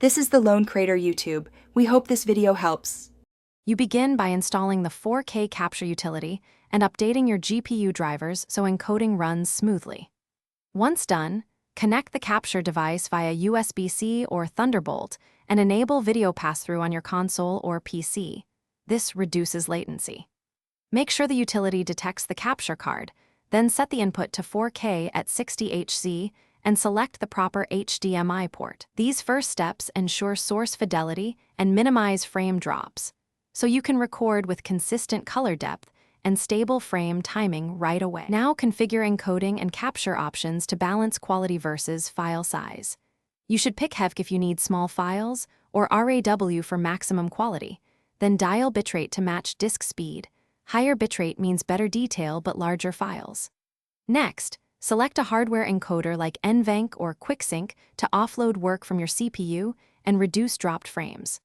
This is the Lone Crater YouTube. We hope this video helps. You begin by installing the 4K capture utility and updating your GPU drivers so encoding runs smoothly. Once done, connect the capture device via USB-C or Thunderbolt and enable video pass-through on your console or PC. This reduces latency. Make sure the utility detects the capture card, then set the input to 4K at 60Hz and select the proper HDMI port. These first steps ensure source fidelity and minimize frame drops, so you can record with consistent color depth and stable frame timing right away. Now configure encoding and capture options to balance quality versus file size. You should pick HEVC if you need small files, or RAW for maximum quality. Then dial bitrate to match disk speed. Higher bitrate means better detail but larger files. Next, select a hardware encoder like NVENC or QuickSync to offload work from your CPU and reduce dropped frames.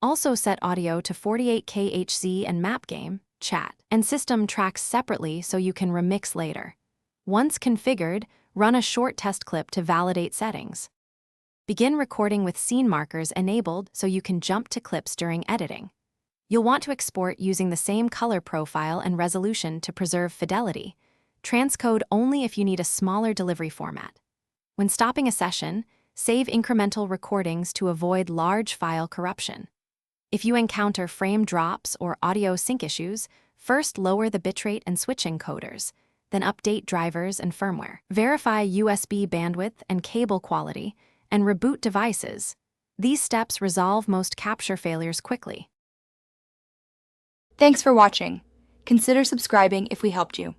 Also set audio to 48K HZ and MapGame, chat, and system tracks separately so you can remix later. Once configured, run a short test clip to validate settings. Begin recording with scene markers enabled so you can jump to clips during editing. You'll want to export using the same color profile and resolution to preserve fidelity. Transcode only if you need a smaller delivery format. When stopping a session, save incremental recordings to avoid large file corruption. If you encounter frame drops or audio sync issues, first lower the bitrate and switch encoders, then update drivers and firmware. Verify USB bandwidth and cable quality, and reboot devices. These steps resolve most capture failures quickly. Thanks for watching. Consider subscribing if we helped you.